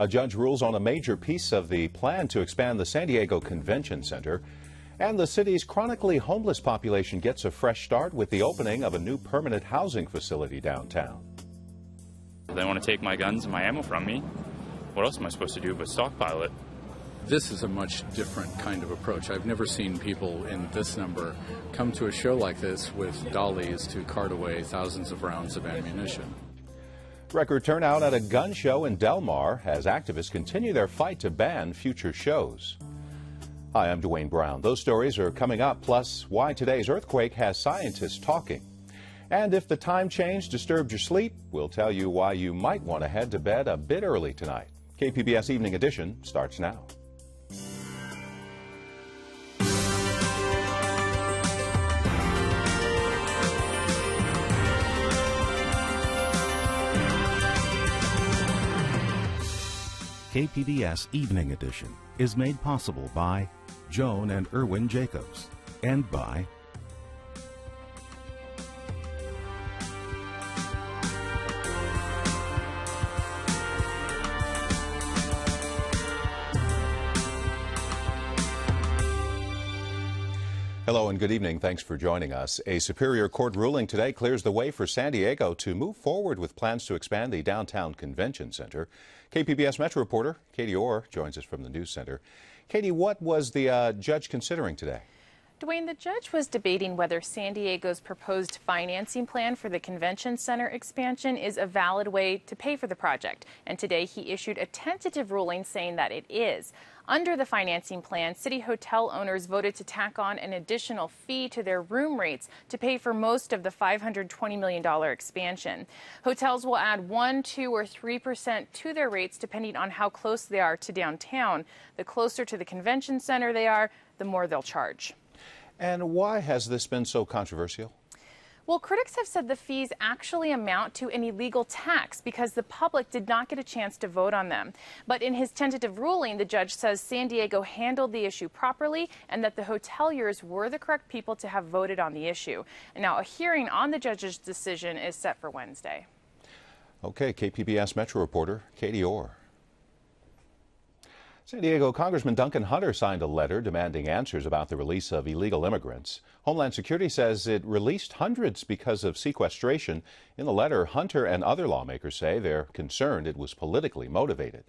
A judge rules on a major piece of the plan to expand the San Diego Convention Center. And the city's chronically homeless population gets a fresh start with the opening of a new permanent housing facility downtown. They want to take my guns and my ammo from me. What else am I supposed to do but stockpile it? This is a much different kind of approach. I've never seen people in this number come to a show like this with dollies to cart away thousands of rounds of ammunition. Record turnout at a gun show in Del Mar as activists continue their fight to ban future shows. Hi, I'm Dwayne Brown. Those stories are coming up, plus why today's earthquake has scientists talking. And if the time change disturbed your sleep, we'll tell you why you might want to head to bed a bit early tonight. KPBS Evening Edition starts now. KPBS Evening Edition is made possible by Joan and Irwin Jacobs and by Hello and good evening. Thanks for joining us. A Superior Court ruling today clears the way for San Diego to move forward with plans to expand the downtown convention center. KPBS Metro reporter Katie Orr joins us from the News Center. Katie, what was the judge considering today? Dwayne, the judge was debating whether San Diego's proposed financing plan for the convention center expansion is a valid way to pay for the project. And today he issued a tentative ruling saying that it is. Under the financing plan, city hotel owners voted to tack on an additional fee to their room rates to pay for most of the $520 million expansion. Hotels will add 1%, 2%, or 3% to their rates depending on how close they are to downtown. The closer to the convention center they are, the more they'll charge. And why has this been so controversial? Well, critics have said the fees actually amount to an illegal tax because the public did not get a chance to vote on them. But in his tentative ruling, the judge says San Diego handled the issue properly and that the hoteliers were the correct people to have voted on the issue. And now a hearing on the judge's decision is set for Wednesday. Okay, KPBS Metro reporter Katie Orr. San Diego Congressman Duncan Hunter signed a letter demanding answers about the release of illegal immigrants. Homeland Security says it released hundreds because of sequestration. In the letter, Hunter and other lawmakers say they're concerned it was politically motivated.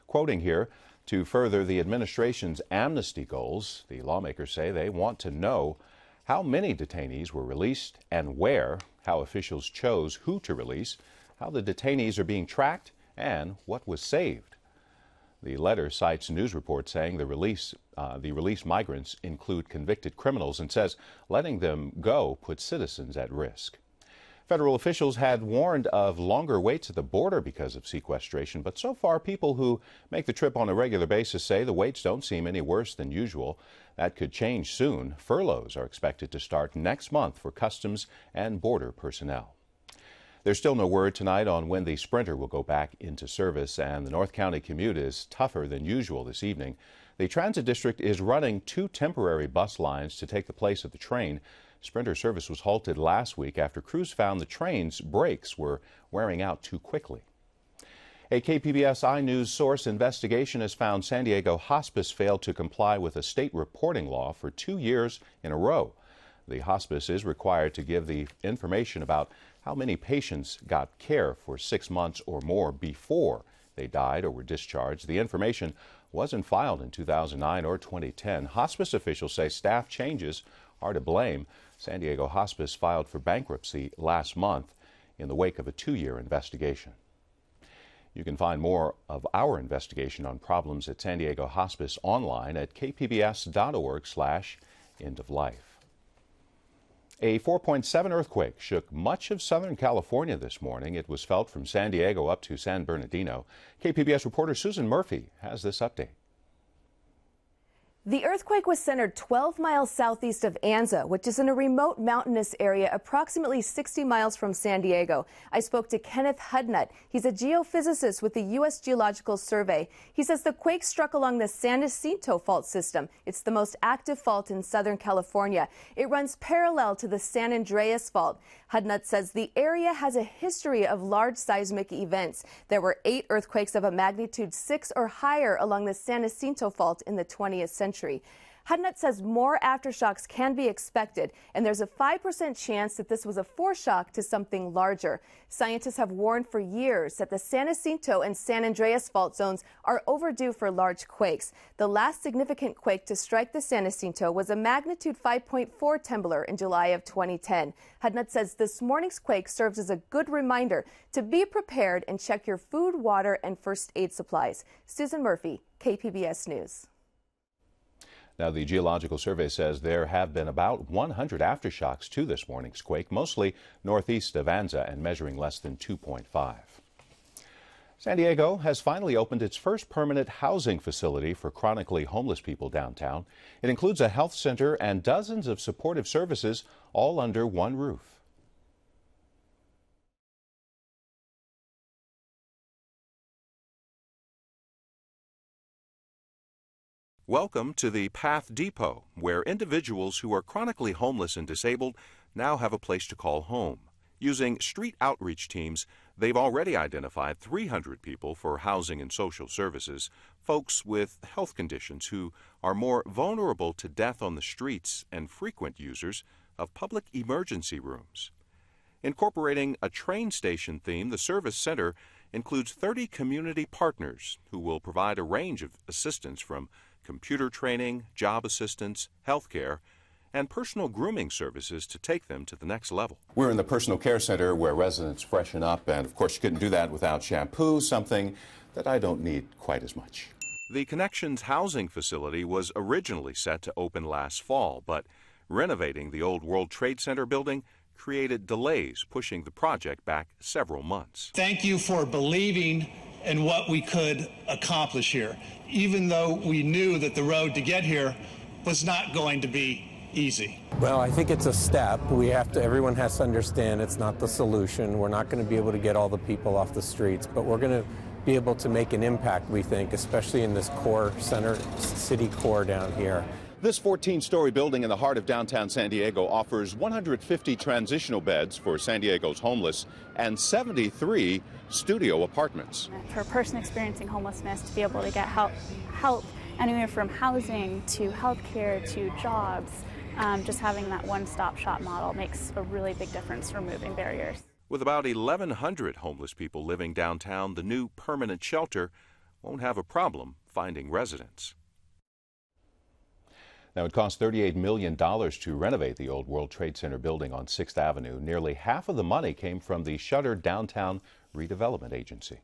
Quoting here, to further the administration's amnesty goals, the lawmakers say they want to know how many detainees were released and where, how officials chose who to release, how the detainees are being tracked, and what was saved. The letter cites news reports saying the released migrants include convicted criminals and says letting them go puts citizens at risk. Federal officials had warned of longer waits at the border because of sequestration, but so far people who make the trip on a regular basis say the waits don't seem any worse than usual. That could change soon. Furloughs are expected to start next month for customs and border personnel. There's still no word tonight on when the Sprinter will go back into service, and the North County commute is tougher than usual this evening. The Transit District is running 2 temporary bus lines to take the place of the train. Sprinter service was halted last week after crews found the train's brakes were wearing out too quickly. A KPBS iNews source investigation has found San Diego Hospice failed to comply with a state reporting law for 2 years in a row. The hospice is required to give the information about how many patients got care for 6 months or more before they died or were discharged. The information wasn't filed in 2009 or 2010. Hospice officials say staff changes are to blame. San Diego Hospice filed for bankruptcy last month in the wake of a 2-year investigation. You can find more of our investigation on problems at San Diego Hospice online at kpbs.org/end-of-life. A 4.7 earthquake shook much of Southern California this morning. It was felt from San Diego up to San Bernardino. KPBS reporter Susan Murphy has this update. The earthquake was centered 12 miles southeast of Anza, which is in a remote mountainous area approximately 60 miles from San Diego. I spoke to Kenneth Hudnut. He's a geophysicist with the U.S. Geological Survey. He says the quake struck along the San Jacinto fault system. It's the most active fault in Southern California. It runs parallel to the San Andreas fault. Hudnut says the area has a history of large seismic events. There were 8 earthquakes of a magnitude 6 or higher along the San Jacinto fault in the 20th century. Hudnut says more aftershocks can be expected, and there's a 5% chance that this was a foreshock to something larger. Scientists have warned for years that the San Jacinto and San Andreas fault zones are overdue for large quakes. The last significant quake to strike the San Jacinto was a magnitude 5.4 temblor in July of 2010. Hudnut says this morning's quake serves as a good reminder to be prepared and check your food, water, and first aid supplies. Susan Murphy, KPBS News. Now, the Geological Survey says there have been about 100 aftershocks to this morning's quake, mostly northeast of Anza and measuring less than 2.5. San Diego has finally opened its first permanent housing facility for chronically homeless people downtown. It includes a health center and dozens of supportive services, all under one roof. Welcome to the Path Depot, where individuals who are chronically homeless and disabled now have a place to call home. Using street outreach teams, they've already identified 300 people for housing and social services, folks with health conditions who are more vulnerable to death on the streets and frequent users of public emergency rooms. Incorporating a train station theme, the service center includes 30 community partners who will provide a range of assistance from computer training, job assistance, health care, and personal grooming services to take them to the next level. We're in the personal care center where residents freshen up, and of course you couldn't do that without shampoo, something that I don't need quite as much. The Connections housing facility was originally set to open last fall, but renovating the old World Trade Center building created delays, pushing the project back several months. Thank you for believing in what we could accomplish here, even though we knew that the road to get here was not going to be easy. Well, I think it's a step. Everyone has to understand it's not the solution. We're not going to be able to get all the people off the streets, but we're going to be able to make an impact, we think, especially in this core center, city core down here. This 14-story building in the heart of downtown San Diego offers 150 transitional beds for San Diego's homeless and 73 studio apartments. For a person experiencing homelessness to be able to get help anywhere from housing to health care to jobs, just having that one-stop shop model makes a really big difference for removing barriers. With about 1,100 homeless people living downtown, the new permanent shelter won't have a problem finding residents. Now, it cost $38 million to renovate the old World Trade Center building on 6th Avenue. Nearly half of the money came from the shuttered Downtown Redevelopment Agency.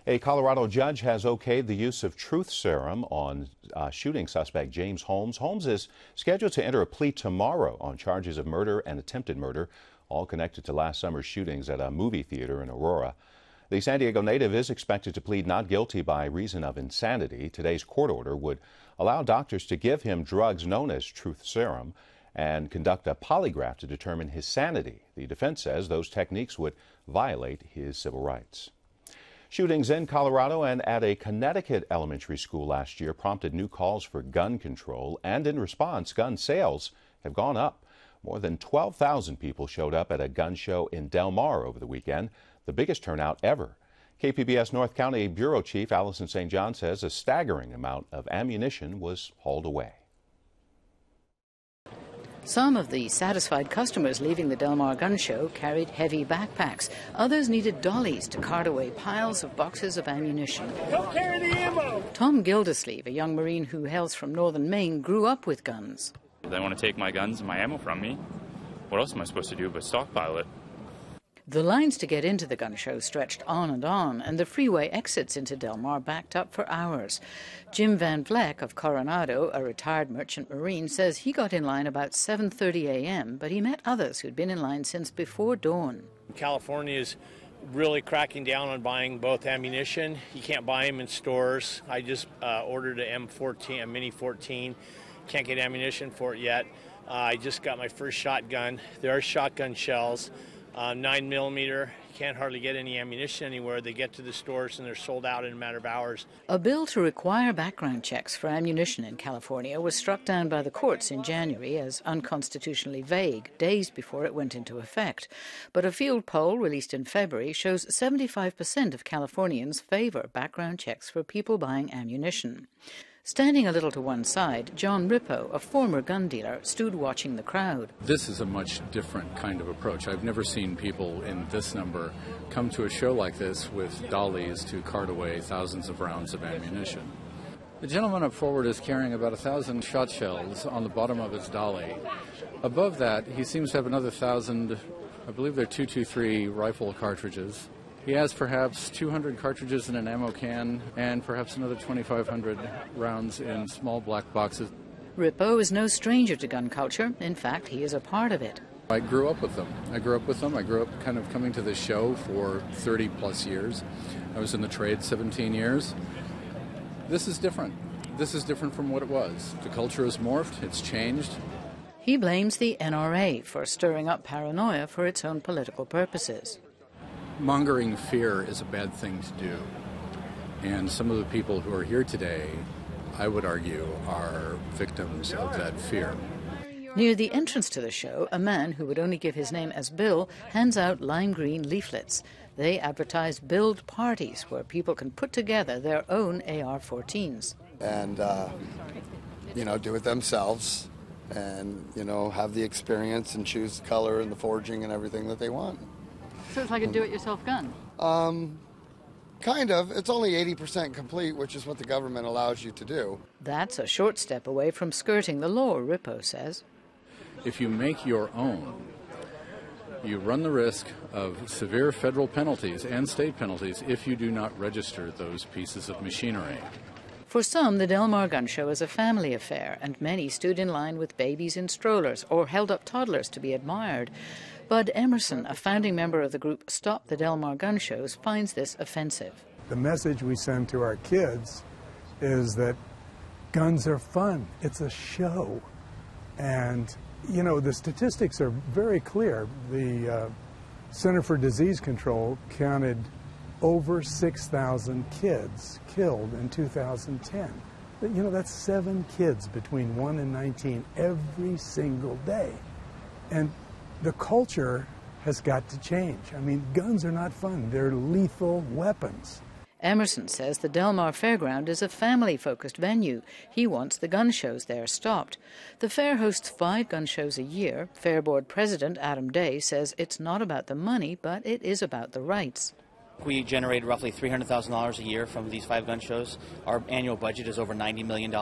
A Colorado judge has okayed the use of truth serum on shooting suspect James Holmes. Holmes is scheduled to enter a plea tomorrow on charges of murder and attempted murder, all connected to last summer's shootings at a movie theater in Aurora. The San Diego native is expected to plead not guilty by reason of insanity. Today's court order would allow doctors to give him drugs known as truth serum and conduct a polygraph to determine his sanity. The defense says those techniques would violate his civil rights. Shootings in Colorado and at a Connecticut elementary school last year prompted new calls for gun control, and in response, gun sales have gone up. More than 12,000 people showed up at a gun show in Del Mar over the weekend, the biggest turnout ever. KPBS North County Bureau Chief Allison St. John says a staggering amount of ammunition was hauled away. Some of the satisfied customers leaving the Del Mar Gun Show carried heavy backpacks. Others needed dollies to cart away piles of boxes of ammunition. Don't carry the ammo! Tom Gildersleeve, a young Marine who hails from northern Maine, grew up with guns. They want to take my guns and my ammo from me. What else am I supposed to do but stockpile it? The lines to get into the gun show stretched on, and the freeway exits into Del Mar backed up for hours. Jim Van Vleck of Coronado, a retired merchant marine, says he got in line about 7:30 a.m., but he met others who'd been in line since before dawn. California is really cracking down on buying both ammunition. You can't buy them in stores. I just ordered a M14, a Mini 14. Can't get ammunition for it yet. I just got my first shotgun. There are shotgun shells, 9mm. Can't hardly get any ammunition anywhere. They get to the stores and they're sold out in a matter of hours. A bill to require background checks for ammunition in California was struck down by the courts in January as unconstitutionally vague, days before it went into effect. But a field poll released in February shows 75% of Californians favor background checks for people buying ammunition. Standing a little to one side, John Rippo, a former gun dealer, stood watching the crowd. This is a much different kind of approach. I've never seen people in this number come to a show like this with dollies to cart away thousands of rounds of ammunition. The gentleman up forward is carrying about 1,000 shot shells on the bottom of his dolly. Above that, he seems to have another 1,000, I believe they're .223 rifle cartridges. He has perhaps 200 cartridges in an ammo can and perhaps another 2,500 rounds in small black boxes. Rippo is no stranger to gun culture. In fact, he is a part of it. I grew up with them. I grew up kind of coming to this show for 30 plus years. I was in the trade 17 years. This is different. This is different from what it was. The culture has morphed. It's changed. He blames the NRA for stirring up paranoia for its own political purposes. Mongering fear is a bad thing to do. And some of the people who are here today, I would argue, are victims of that fear. Near the entrance to the show, a man who would only give his name as Bill hands out lime green leaflets. They advertise build parties where people can put together their own AR-14s. And, do it themselves and, have the experience and choose the color and the forging and everything that they want. So it's like a do-it-yourself gun? Kind of. It's only 80% complete, which is what the government allows you to do. That's a short step away from skirting the law, Rippo says. If you make your own, you run the risk of severe federal penalties and state penalties if you do not register those pieces of machinery. For some, the Del Mar Gun Show is a family affair, and many stood in line with babies in strollers or held up toddlers to be admired. Bud Emerson, a founding member of the group Stop the Del Mar Gun Shows, finds this offensive. The message we send to our kids is that guns are fun. It's a show. And, the statistics are very clear. The Center for Disease Control counted over 6,000 kids killed in 2010. That's 7 kids between 1 and 19 every single day. And the culture has got to change. Guns are not fun. They're lethal weapons. Emerson says the Del Mar Fairground is a family-focused venue. He wants the gun shows there stopped. The fair hosts 5 gun shows a year. Fair Board President Adam Day says it's not about the money, but it is about the rights. We generate roughly $300,000 a year from these 5 gun shows. Our annual budget is over $90 million.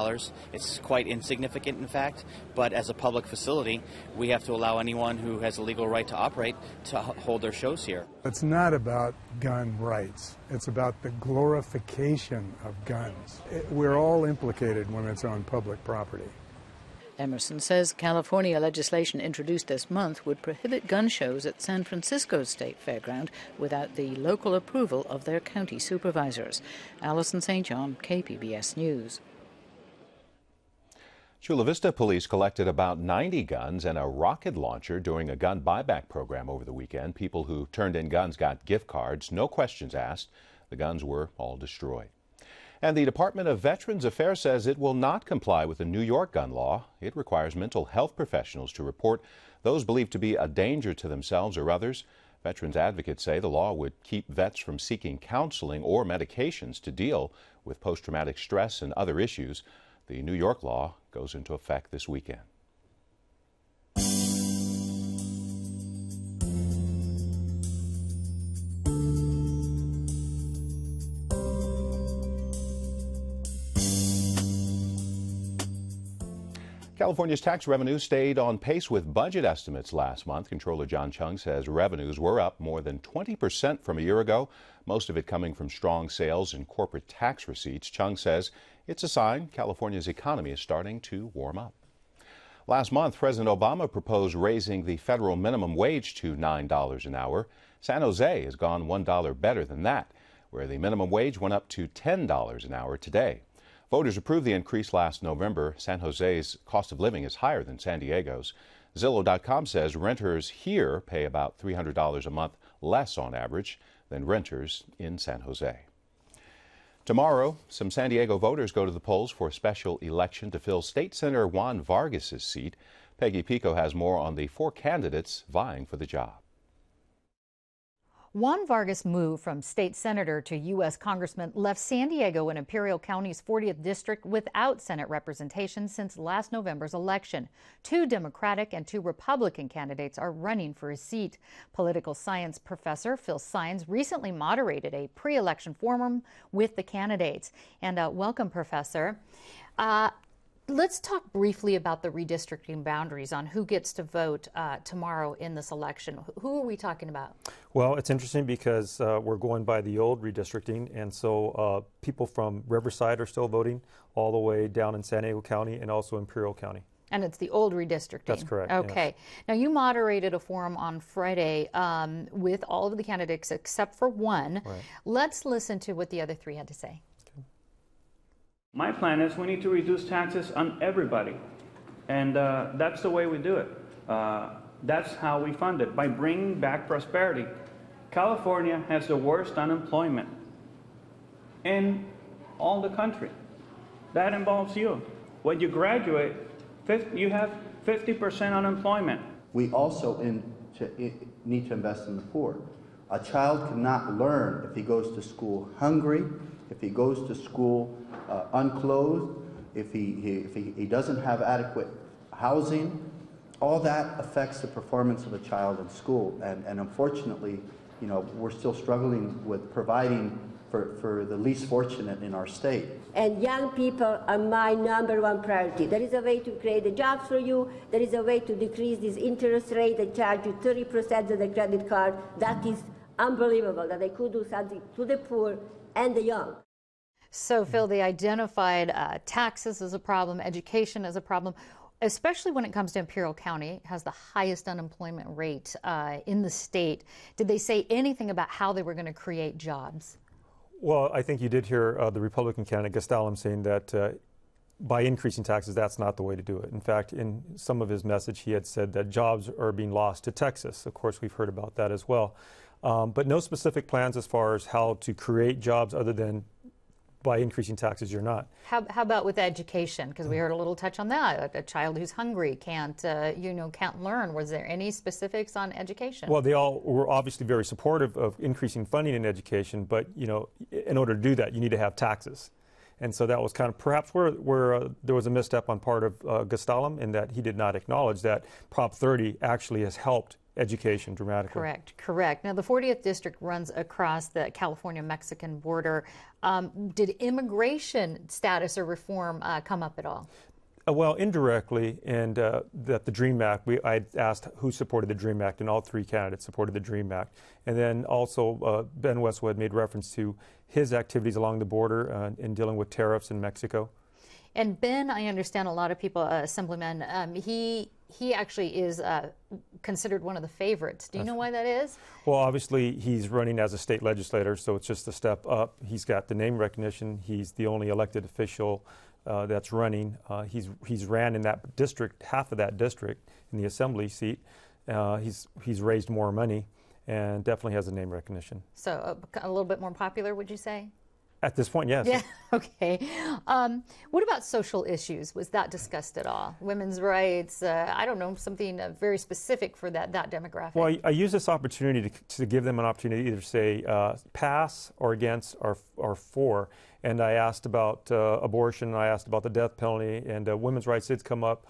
It's quite insignificant, in fact, but as a public facility, we have to allow anyone who has a legal right to operate to hold their shows here. It's not about gun rights. It's about the glorification of guns. We're all implicated when it's on public property. Emerson says California legislation introduced this month would prohibit gun shows at San Francisco's State Fairground without the local approval of their county supervisors. Allison St. John, KPBS News. Chula Vista police collected about 90 guns and a rocket launcher during a gun buyback program over the weekend. People who turned in guns got gift cards, no questions asked. The guns were all destroyed. And the Department of Veterans Affairs says it will not comply with the New York gun law. It requires mental health professionals to report those believed to be a danger to themselves or others. Veterans advocates say the law would keep vets from seeking counseling or medications to deal with post-traumatic stress and other issues. The New York law goes into effect this weekend. California's tax revenues stayed on pace with budget estimates last month. Comptroller John Chung says revenues were up more than 20% from a year ago, most of it coming from strong sales and corporate tax receipts. Chung says it's a sign California's economy is starting to warm up. Last month, President Obama proposed raising the federal minimum wage to $9 an hour. San Jose has gone $1 better than that, where the minimum wage went up to $10 an hour today. Voters approved the increase last November. San Jose's cost of living is higher than San Diego's. Zillow.com says renters here pay about $300 a month less on average than renters in San Jose. Tomorrow, some San Diego voters go to the polls for a special election to fill State Senator Juan Vargas's seat. Peggy Pico has more on the 4 candidates vying for the job. Juan Vargas' move from state senator to U.S. congressman left San Diego and Imperial County's 40th district without Senate representation since last November's election. 2 Democratic and 2 Republican candidates are running for his seat. Political science professor Phil Sines recently moderated a pre-election forum with the candidates. And welcome, Professor. Let's talk briefly about the redistricting boundaries on who gets to vote tomorrow in this election. Who are we talking about? Well, it's interesting because we're going by the old redistricting, and so people from Riverside are still voting all the way down in San Diego County and also Imperial County. And it's the old redistricting. That's correct. Okay. Yes. Now, you moderated a forum on Friday with all of the candidates except for one. Right. Let's listen to what the other 3 had to say. My plan is we need to reduce taxes on everybody, and that's the way we do it. That's how we fund it, by bringing back prosperity. California has the worst unemployment in all the country. That involves you. When you graduate, you have 50% unemployment. We also need to invest in the poor. A child cannot learn if he goes to school hungry, if he goes to school unclothed, if he doesn't have adequate housing. All that affects the performance of a child in school, and unfortunately, you know, we're still struggling with providing for the least fortunate in our state. And young people are my #1 priority. There is a way to create the jobs for you. There is a way to decrease this interest rate and charge you 30% of the credit card. That is unbelievable that they could do something to the poor and the young. So, Phil, they identified taxes as a problem, education as a problem, especially when it comes to Imperial County. It has the highest unemployment rate in the state. Did they say anything about how they were going to create jobs? Well, I think you did hear the Republican candidate Gastalum saying that by increasing taxes, that's not the way to do it. In fact, in some of his message, he had said that jobs are being lost to Texas. Of course, we've heard about that as well. But no specific plans as far as how to create jobs other than by increasing taxes, you're not. How about with education? Because we heard a little touch on that. A child who's hungry can't learn. Was there any specifics on education? Well, they all were obviously very supportive of increasing funding in education, but you know, in order to do that, you need to have taxes. And so that was kind of perhaps where there was a misstep on part of Gastalum, in that he did not acknowledge that Prop 30 actually has helped education dramatically. Correct. Now, the 40th district runs across the California-Mexican border. Did immigration status or reform come up at all? Well, indirectly, and that the DREAM Act, I asked who supported the DREAM Act, and all 3 candidates supported the DREAM Act. And then also Ben Westwood made reference to his activities along the border in dealing with tariffs in Mexico. And Ben, I understand a lot of people, Assemblyman, he actually is considered one of the favorites. Do you know why that is? Well, obviously, he's running as a state legislator, so it's just a step up. He's got the name recognition. He's the only elected official that's running. He's ran in that district, half of that district, in the assembly seat. He's raised more money and definitely has a name recognition. So a little bit more popular, would you say? At this point, yes. Yeah, okay. What about social issues? Was that discussed at all? Women's rights, I don't know, something very specific for that demographic? Well, I use this opportunity to give them an opportunity to either say pass or against or for. And I asked about abortion, and I asked about the death penalty, and women's rights did come up.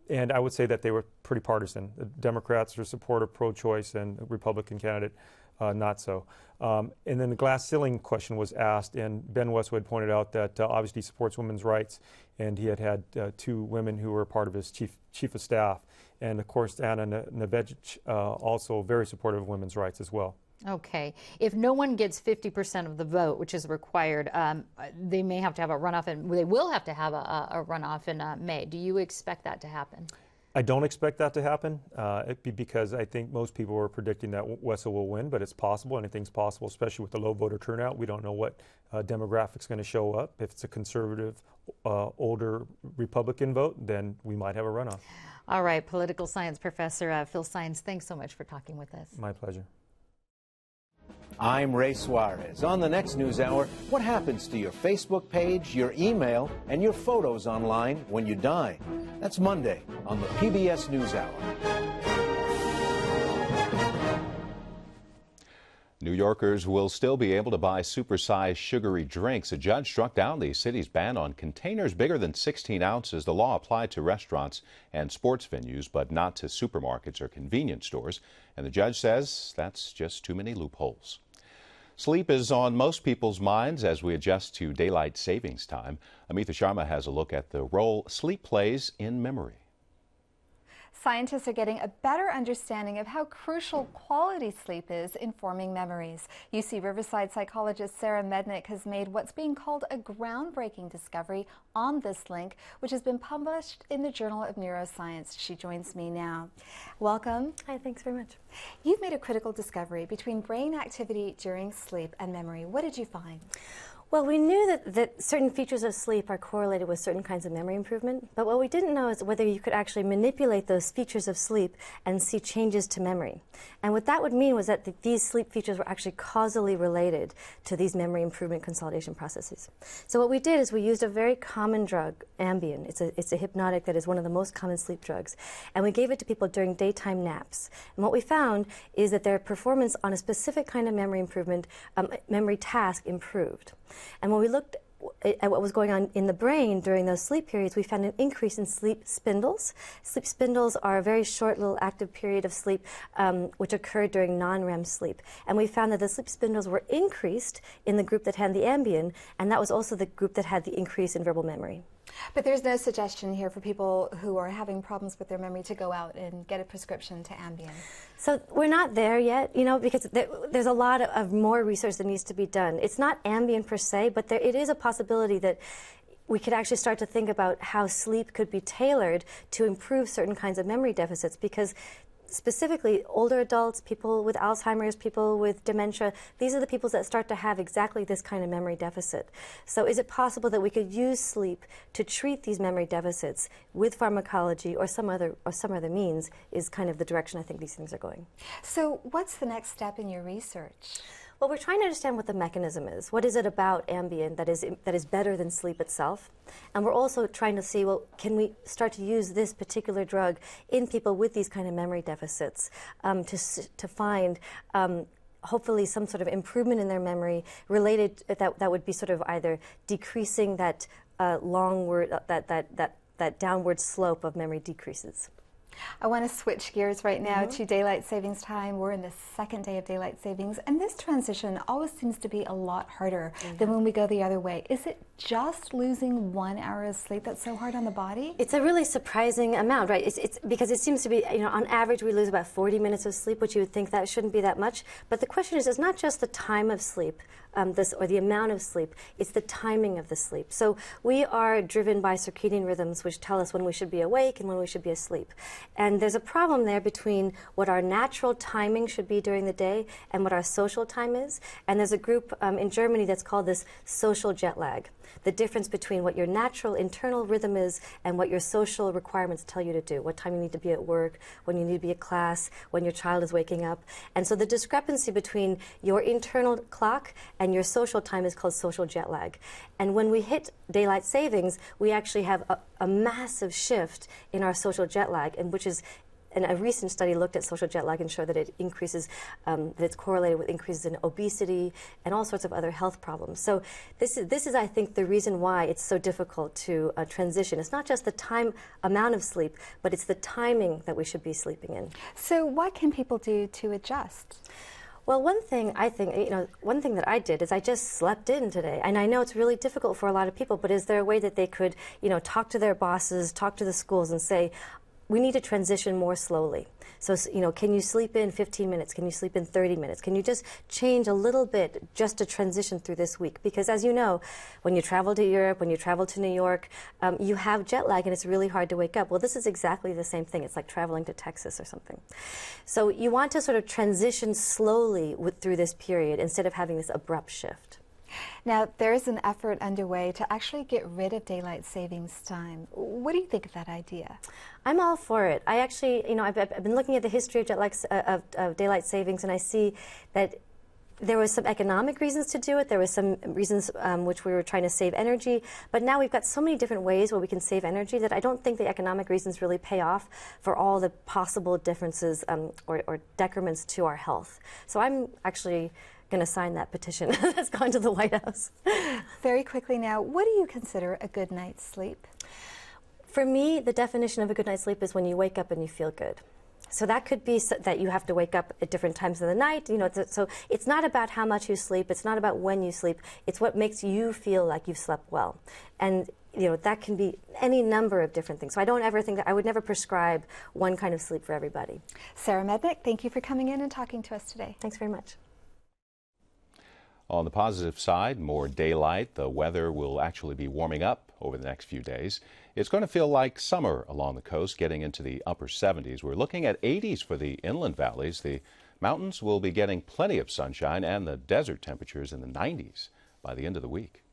And I would say that they were pretty partisan. The Democrats are supportive pro-choice, and the Republican candidate not so. And then the glass ceiling question was asked, and Ben Westwood pointed out that obviously he supports women's rights, and he had 2 women who were part of his chief of staff. And of course, Anna Nevedic, also very supportive of women's rights as well. Okay. If no one gets 50% of the vote, which is required, they may have to have a runoff, and they will have to have a runoff in May. Do you expect that to happen? I don't expect that to happen because I think most people are predicting that Wessel will win, but it's possible. Anything's possible, especially with the low voter turnout. We don't know what demographic's going to show up. If it's a conservative, older Republican vote, then we might have a runoff. All right, political science professor Phil Sines, thanks so much for talking with us. My pleasure. I'm Ray Suarez. On the next News Hour, what happens to your Facebook page, your email, and your photos online when you die? That's Monday on the PBS News Hour. New Yorkers will still be able to buy supersized sugary drinks. A judge struck down the city's ban on containers bigger than 16 ounces. The law applied to restaurants and sports venues, but not to supermarkets or convenience stores. And the judge says that's just too many loopholes. Sleep is on most people's minds as we adjust to daylight savings time. Amita Sharma has a look at the role sleep plays in memory. Scientists are getting a better understanding of how crucial quality sleep is in forming memories. UC Riverside psychologist Sarah Mednick has made what's being called a groundbreaking discovery on this link, which has been published in the Journal of Neuroscience. She joins me now. Welcome. Hi, thanks very much. You've made a critical discovery between brain activity during sleep and memory. What did you find? Well, we knew that certain features of sleep are correlated with certain kinds of memory improvement, but what we didn't know is whether you could actually manipulate those features of sleep and see changes to memory. And what that would mean was that these sleep features were actually causally related to these memory improvement consolidation processes. So what we did is we used a very common drug, Ambien. It's a hypnotic that is one of the most common sleep drugs. And we gave it to people during daytime naps. And what we found is that their performance on a specific kind of memory improvement, memory task improved. And when we looked at what was going on in the brain during those sleep periods, we found an increase in sleep spindles. Sleep spindles are a very short little active period of sleep which occurred during non-REM sleep. And we found that the sleep spindles were increased in the group that had the Ambien, and that was also the group that had the increase in verbal memory. But there's no suggestion here for people who are having problems with their memory to go out and get a prescription to Ambien. So we're not there yet, because there's a lot of more research that needs to be done. It's not Ambien per se, but it is a possibility that we could actually start to think about how sleep could be tailored to improve certain kinds of memory deficits, because specifically older adults, people with Alzheimer's, people with dementia, these are the people that start to have exactly this kind of memory deficit. So is it possible that we could use sleep to treat these memory deficits with pharmacology or some other means is kind of the direction I think these things are going. So what's the next step in your research? Well, we're trying to understand what the mechanism is. What is it about Ambien that is better than sleep itself? And we're also trying to see, well, can we start to use this particular drug in people with these kind of memory deficits to find hopefully some sort of improvement in their memory related that would be sort of either decreasing that that downward slope of memory decreases. I want to switch gears right now to daylight savings time. We're in the second day of daylight savings, and this transition always seems to be a lot harder than when we go the other way. Is it just losing 1 hour of sleep that's so hard on the body? It's a really surprising amount, right? It's because it seems to be, on average we lose about 40 minutes of sleep, which you would think that shouldn't be that much. But the question is, it's not just the time of sleep, or the amount of sleep, it's the timing of the sleep. So we are driven by circadian rhythms which tell us when we should be awake and when we should be asleep. And there's a problem there between what our natural timing should be during the day and what our social time is. And there's a group in Germany that's called this social jet lag. The difference between what your natural internal rhythm is and what your social requirements tell you to do, what time you need to be at work, when you need to be at class, when your child is waking up. And so the discrepancy between your internal clock and your social time is called social jet lag. And when we hit daylight savings, we actually have a massive shift in our social jet lag, and which is, and a recent study looked at social jet lag and showed that it increases, that it's correlated with increases in obesity and all sorts of other health problems. So this is, I think, the reason why it's so difficult to transition. It's not just the amount of sleep, but it's the timing that we should be sleeping in. So what can people do to adjust? Well, one thing I think, one thing that I did is I just slept in today. And I know it's really difficult for a lot of people, but is there a way that they could, talk to their bosses, talk to the schools and say, we need to transition more slowly. So, you know, can you sleep in 15 minutes? Can you sleep in 30 minutes? Can you just change a little bit just to transition through this week? Because as you know, when you travel to Europe, when you travel to New York, you have jet lag and it's really hard to wake up. Well, this is exactly the same thing. It's like traveling to Texas or something. So you want to sort of transition slowly through this period instead of having this abrupt shift. Now, there is an effort underway to actually get rid of daylight savings time. What do you think of that idea? I'm all for it. I actually, you know, I've been looking at the history of daylight savings, and I see that there was some economic reasons to do it. There was some reasons which we were trying to save energy. But now we've got so many different ways where we can save energy that I don't think the economic reasons really pay off for all the possible differences or decrements to our health. So I'm actually going to sign that petition that's gone to the White House. Very quickly now, what do you consider a good night's sleep? For me, the definition of a good night's sleep is when you wake up and you feel good. So that could be that you have to wake up at different times of the night. You know, so it's not about how much you sleep. It's not about when you sleep. It's what makes you feel like you've slept well. And you know, that can be any number of different things. So I don't ever think that I would never prescribe one kind of sleep for everybody. Sarah Mednick, thank you for coming in and talking to us today. Thanks very much. On the positive side, more daylight. The weather will actually be warming up over the next few days. It's going to feel like summer along the coast, getting into the upper 70s. We're looking at 80s for the inland valleys. The mountains will be getting plenty of sunshine, and the desert temperatures in the 90s by the end of the week.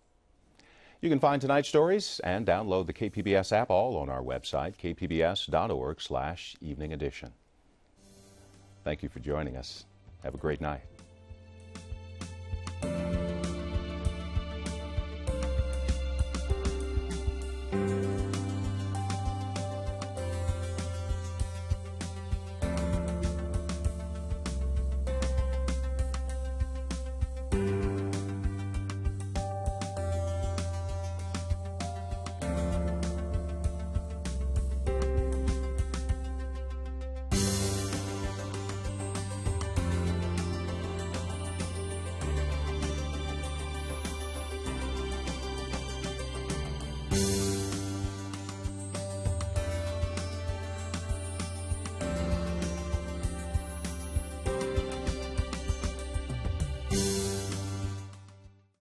You can find tonight's stories and download the KPBS app all on our website, kpbs.org/evening edition. Thank you for joining us. Have a great night.